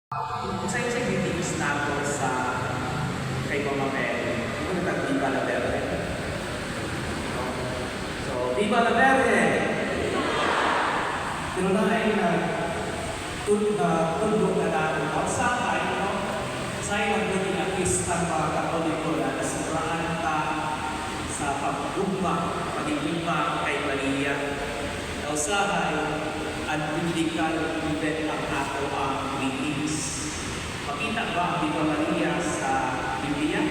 Isa-isa greetings nato sa kay Mama Mary. Ano nag Viva la Virgen? No? So, Viva la Virgen! Pero na ay tundok na natin ang sakay, no? Sa nagdating ang Kristang mga Katoliko na nasuraan ka sa pagdugma, pagigingma kay Maria. Nausahay, at biblical event ang ato ang greetings. Makita ba ang Viva Maria sa Biblia?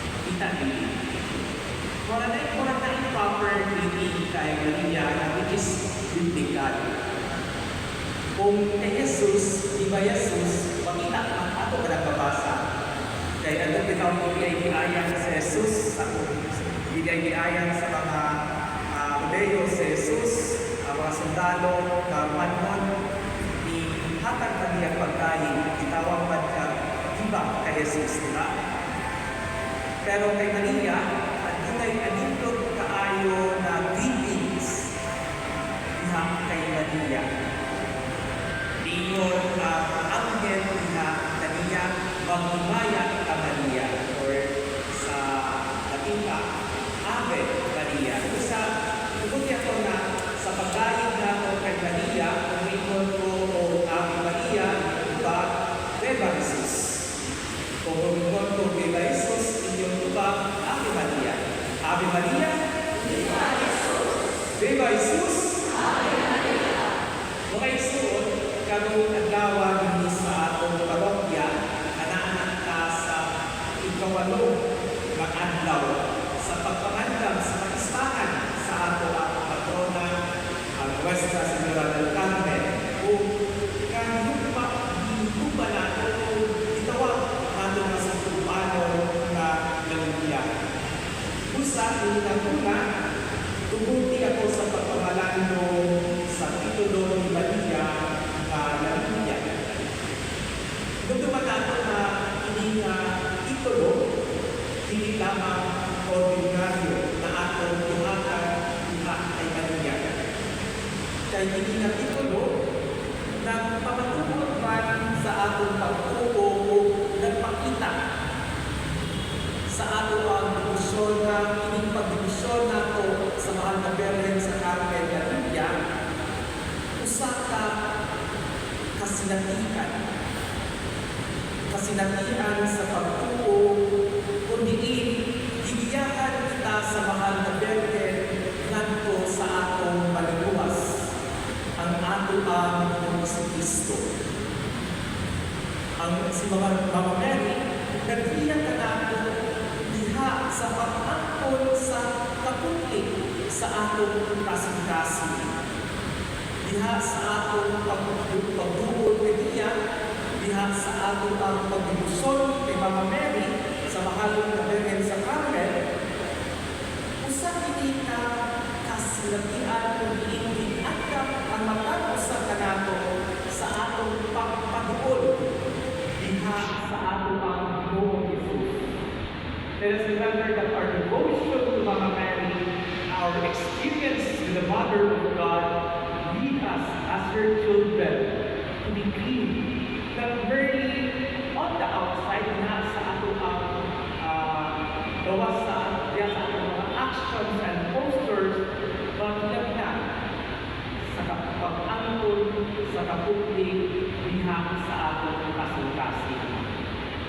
Makita din. Wala na yung proper greeting kay Maria na which is biblical. Kung kay Jesus, Viva Jesus, makita ang ato ka nagbabasa. Kaya ano bitaw mo bigay-giayan sa Jesus, bigay-giayan sa mga Deo si Jesus, ang mga sundalo, na manon, ni hatag na niya pagkain, itawag man ka, iba kay Jesus, diba? Pero kay Maria, at dunay anindot kaayo na greetings diha kay Maria. Dingon ang anghel diha kaniya maghimaya ka Maria, or sa Latin ka, Ave Maria. Isa Tuguti ako na sa pagkain nato kay Maria, umingon ko o Ave Maria, iba, Beba Jesus. Kung umingon ko Beba Jesus, inyong iba, Ave Maria. Ave Maria, Beba Jesus. Beba Jesus, Ave Maria. Mga isuon, kami naglawa din sa atong parokya, anak-anak ka sa ikawalo ng adlaw, sa pagpangandam sa pag-istahan sa ato ang patrona, ang Nuestra Señora del Carmen, o hinupa nato o itawag nato na sa kupano na Laluya. Usa, inaguna, tumunti ako sa pagpamalando sa titulo ni Maria na Laluya. Nagduman nato na hindi na titulo, hindi lamang ordinaryo na atong tuhatan diha kay Maria. Kaya hindi na titulo, nagpapatubot man sa atong pagtuo o nagpakita sa ato ang dibusyon na ining pagdibusyon nato sa mahal na Birhen sa Carmen na Maria, usa ka kasinatian sa pagtuo, kundi gigiyahan kita sa mahal na Birhen ngadto sa atong palibuas, ang ato ang si Kristo. Ang si Mama Mary, naghiyan ka nato diha sa pag-angkon sa kapungkit sa atong kasing-kasing. Diha sa atong pagduol kay Diya, diha sa atong ang pagdibuson kay Mama Mary sa mahal na Birhen sa Carmen, usa kini ka kasilatian kung iingin agap ang matag sa kanato sa atong pagpaduol diha sa atong ang Ginoong Jesus. Let us remember that our devotion to Mama Mary, our experience with the Mother of God, lead us as her children to be clean, not merely on the outside na sa ato ang gawas sa atong mga actions and posters, but na sa pag-angkon sa kapupling diha sa atong kasing-kasing.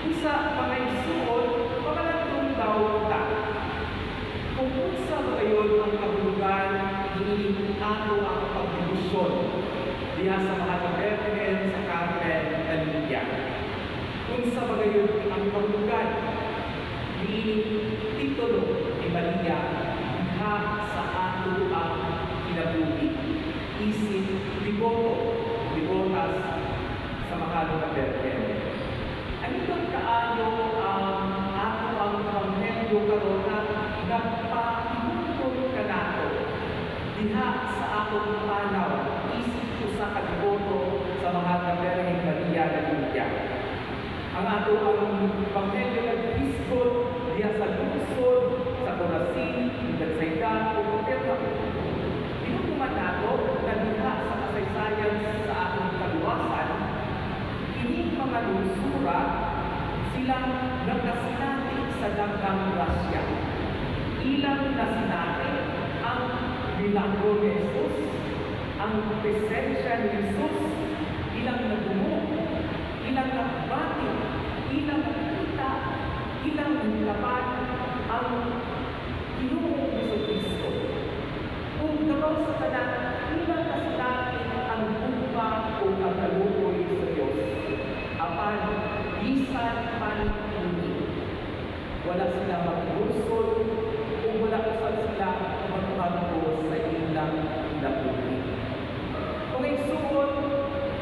Usa pangaysuon, pagkalatong daw ta. Kung unsa ba kayon ang kahulugan, hiniling ato ang pagdibusyon diha sa mahal na Birhen sa Carmen na Lidia. Unsa ba kayon ang kahulugan, hiniling titulo ni Maria diha sa ato ang kinabuhi, isip, devotas sa mahal na Birhen. Ano bang kaano ang ato ang Ebanghelyo karon na nagpahintulot ka nato diha sa atong panaw, isip ko sa kadiboto sa mahal na Birhen Maria na Lidia. Ang ato ang Ebanghelyo nagbiskot diha sa lungsod, sa Corazin, Bethsaida, o Capernaum. Pinutuman nato na diha sa kasaysayan sa atong kaluwasan ilang nakasinati sa dagang grasya, ilang nasinati ang milagro ni Jesus, ang presensya ni Jesus, ilang nagumo, ilang nakbati, ilang nakita, ilang naglaban ang Ginoong Jesucristo. Kung gano'n sa kanan, ilang kasinati ang bumba o kagalukoy sa Diyos. Apan, bisan man hindi. Wala sila mag-ursol o wala usap sila magpagpo sa ilang laputi. Kung isuot,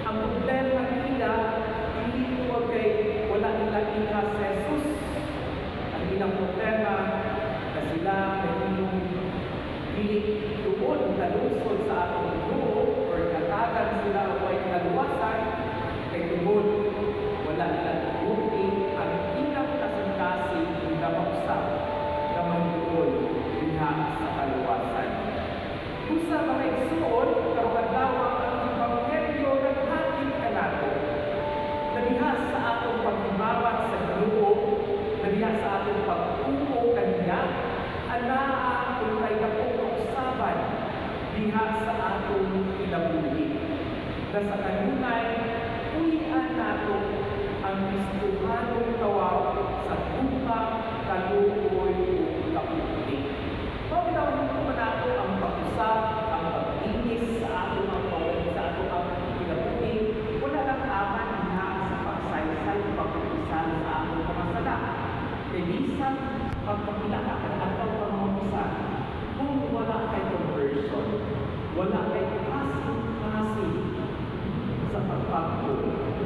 ang problema nila, hindi ko kay wala nilang ika sa Jesus. Ang ilang problema na sila ay inyong pilit tuon na lungsod sa atong Ginoo or katagan sila ay kaluwasan kay tungod wala nilang tuuti ang ilang kasing-kasing na mausap na magtuon diha sa kaluwasan. Kung sa mga isuon, karong-adlaw ang Ebanghelyo naghatid kanato na diha sa atong paghimawat sa Ginoo, na diha sa atong pag-upo kaniya, anaa ulay na usaban diha sa atong kinabuhi. Na sa kanunay, ulian nato ang Kristohanong tawag sa tupang kalukoy o kaputi. Pagkatawag ko nato ang pag-usap, ang pag-inis sa atong sa atong kinabuhi, wala lang aman diha sa pagsaysay, pag-usan sa atong kamasala. Kaya bisan pagpapilaka ka ng atong pamamamusan, kung wala kay conversion, wala kay kasing-kasing sa pagpagpo,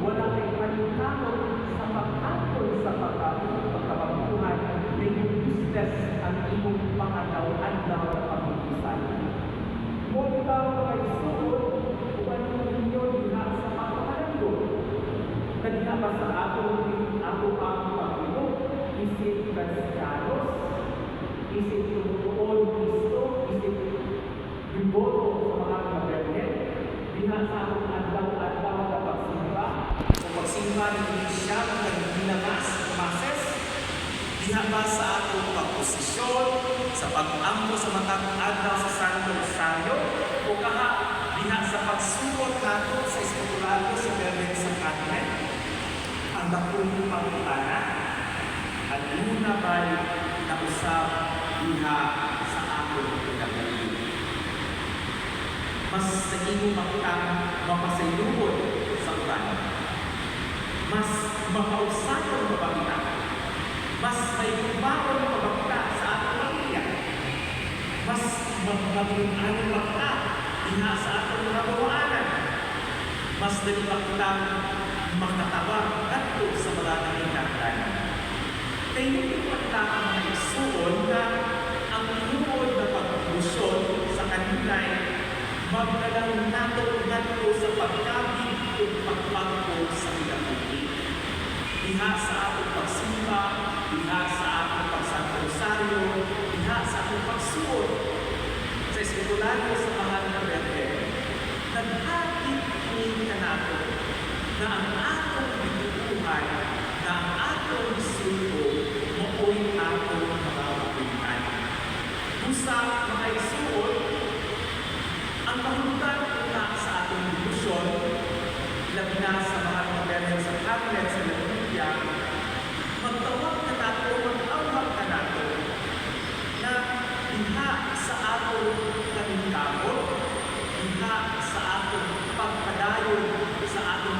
wala kay paningkamot sa pag-atol sa pagkababuhan, may business ang imong pangadaw-andaw na pag-usan. Kung ikaw ay suot, kung ano ninyo diha sa pagkakalando, na diha ba sa atong ang pag-ulo, isip Kristyanos, isip tumutuon Kristo, isip biboto sa mga kabernet, diha sa atong adlaw-adlaw na pagsimba, o pagsimba ng Iglesia ng Ginamas, Mases, diha ba sa atong pagposisyon, sa pag-ampo sa matang adlaw sa Santo Rosario, o kaha diha sa pagsuot nato sa Espiritualyo sa Bergen sa Carmen, ang dakong pangutana, at muna ba'y nausap diha sa atong kinabuhi. Mas sa iyong makitang mapasayuhod sa ulan. Mas mapausapan mo ba kita? Mas may kumbawon mo ba kita sa atong pamilya? Mas magmabunan mo kita diha sa atong nabawaanan? Mas dali ba kitang makatabang kadto sa mga nanginagdan? Kaya hindi ko ang mga isuon na ang inuod na pag-ilusyon sa kanilay magdalang nato sa pagkabig o pagpagpo sa kinabuhi. Diha sa atong pagsimba, diha sa atong pagsanto Rosario, diha sa atong pagsuot sa Espiritualyo sa mahal na Bergen. Naghatid ni kanato na ang atong binubuhay, na ang atong suko, mao'y atong mga kapitan. Busa mga isuot, ang kahulugan na sa atong devotion, labi na sa mga kabernet sa Carmen sa Lagunia, magtawag na nato, mag-awag na nato, na diha sa atong kaningkamot, diha sa atong pagpadayon sa atong